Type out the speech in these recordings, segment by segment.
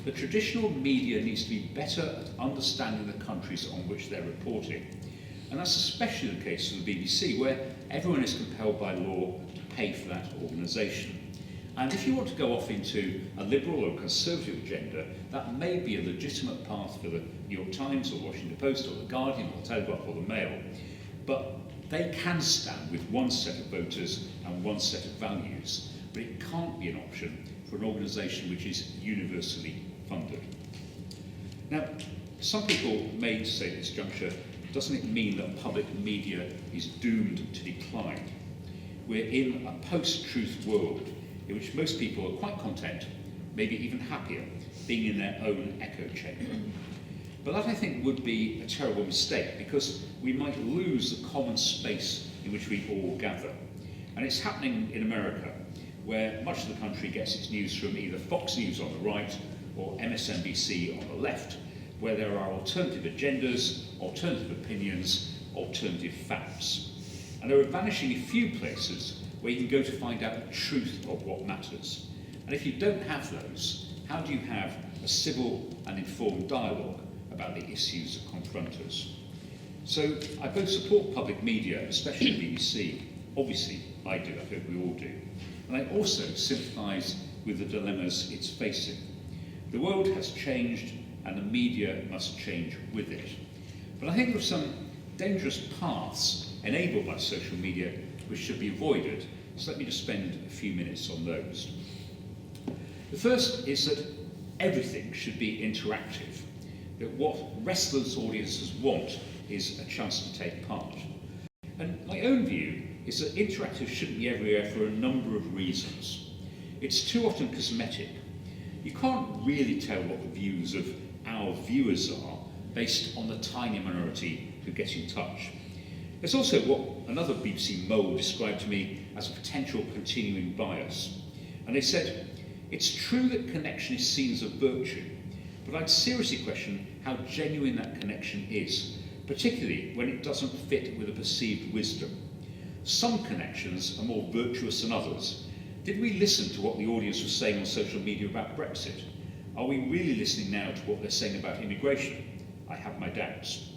the traditional media needs to be better at understanding the countries on which they're reporting. And that's especially the case for the BBC, where everyone is compelled by law to pay for that organisation. And if you want to go off into a liberal or conservative agenda, that may be a legitimate path for the New York Times or Washington Post or the Guardian or the Telegraph or the Mail. But they can stand with one set of voters and one set of values, but it can't be an option for an organisation which is universally funded. Now, some people may say at this juncture, doesn't it mean that public media is doomed to decline? We're in a post-truth world in which most people are quite content, maybe even happier, being in their own echo chamber. But that, I think, would be a terrible mistake, because we might lose the common space in which we all gather. And it's happening in America, where much of the country gets its news from either Fox News on the right or MSNBC on the left, where there are alternative agendas, alternative opinions, alternative facts. And there are vanishingly few places where you can go to find out the truth of what matters. And if you don't have those, how do you have a civil and informed dialogue about the issues that confront us? So I both support public media, especially the BBC. Obviously, I do, I hope we all do. And I also sympathise with the dilemmas it's facing. The world has changed, and the media must change with it. But I think there are some dangerous paths enabled by social media which should be avoided, so let me just spend a few minutes on those. The first is that everything should be interactive, that what restless audiences want is a chance to take part. And my own view is that interactive shouldn't be everywhere for a number of reasons. It's too often cosmetic. You can't really tell what the views of our viewers are based on the tiny minority who get in touch. There's also what another BBC mole described to me as a potential continuing bias. And they said, it's true that connection is seen as a virtue, but I'd seriously question how genuine that connection is, particularly when it doesn't fit with a perceived wisdom. Some connections are more virtuous than others. Did we listen to what the audience was saying on social media about Brexit? Are we really listening now to what they're saying about immigration? I have my doubts.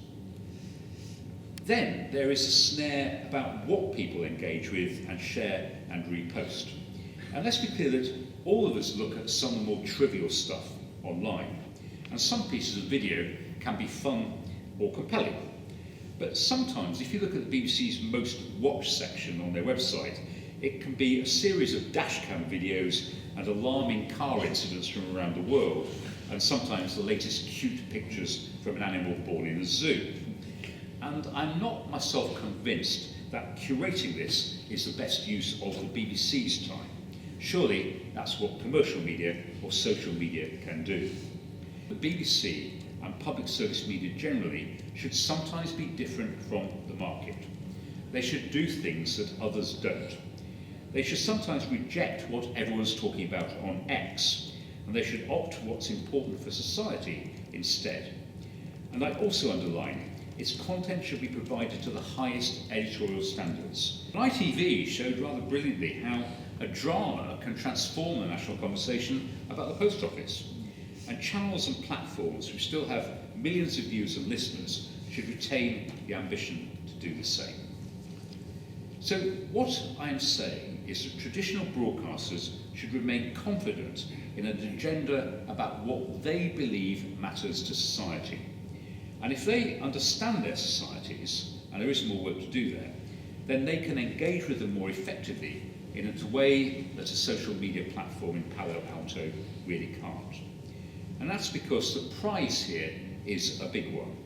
Then there is a snare about what people engage with and share and repost. And let's be clear that all of us look at some of the more trivial stuff online. And some pieces of video can be fun or compelling. But sometimes, if you look at the BBC's most watched section on their website, it can be a series of dashcam videos and alarming car incidents from around the world, and sometimes the latest cute pictures from an animal born in a zoo. And I'm not myself convinced that curating this is the best use of the BBC's time. Surely that's what commercial media or social media can do. The BBC and public service media generally should sometimes be different from the market. They should do things that others don't. They should sometimes reject what everyone's talking about on X, and they should opt for what's important for society instead. And I also underline, its content should be provided to the highest editorial standards. ITV showed rather brilliantly how a drama can transform the national conversation about the post office. And channels and platforms which still have millions of viewers and listeners should retain the ambition to do the same. So what I am saying is that traditional broadcasters should remain confident in an agenda about what they believe matters to society. And if they understand their societies, and there is more work to do there, then they can engage with them more effectively in a way that a social media platform in Palo Alto really can't. And that's because the prize here is a big one.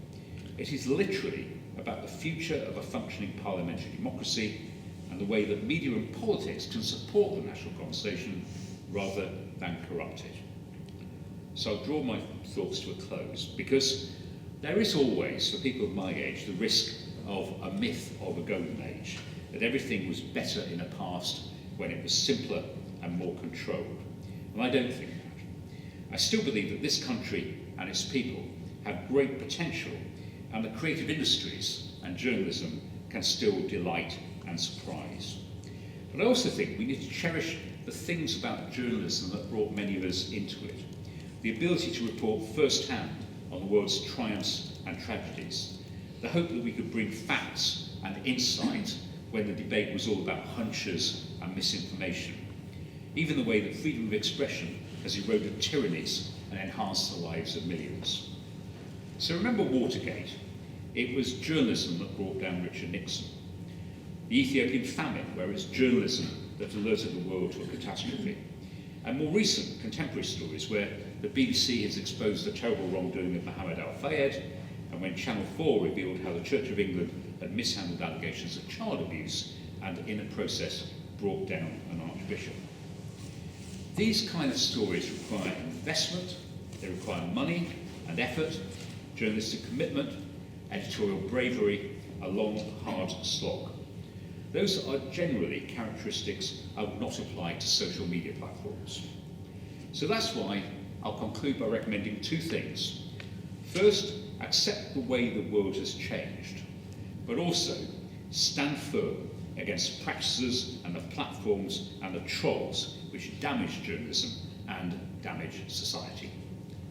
It is literally about the future of a functioning parliamentary democracy and the way that media and politics can support the national conversation rather than corrupt it. So I'll draw my thoughts to a close, because there is always, for people of my age, the risk of a myth of a golden age, that everything was better in the past when it was simpler and more controlled. And I don't think that. I still believe that this country and its people have great potential, and the creative industries and journalism can still delight and surprise. But I also think we need to cherish the things about journalism that brought many of us into it. the ability to report firsthand on the world's triumphs and tragedies, the hope that we could bring facts and insight when the debate was all about hunches and misinformation, even the way that freedom of expression has eroded tyrannies and enhanced the lives of millions. So remember Watergate. It was journalism that brought down Richard Nixon. The Ethiopian famine, where it's journalism that alerted the world to a catastrophe. And more recent contemporary stories where the BBC has exposed the terrible wrongdoing of Mohammed Al-Fayed, and when Channel 4 revealed how the Church of England had mishandled allegations of child abuse and in the process brought down an archbishop. These kind of stories require investment, they require money and effort, journalistic commitment, editorial bravery, a long, hard slog. Those are generally characteristics I would not apply to social media platforms. So that's why I'll conclude by recommending two things. First, accept the way the world has changed, but also stand firm against practices and the platforms and the trolls which damage journalism and damage society.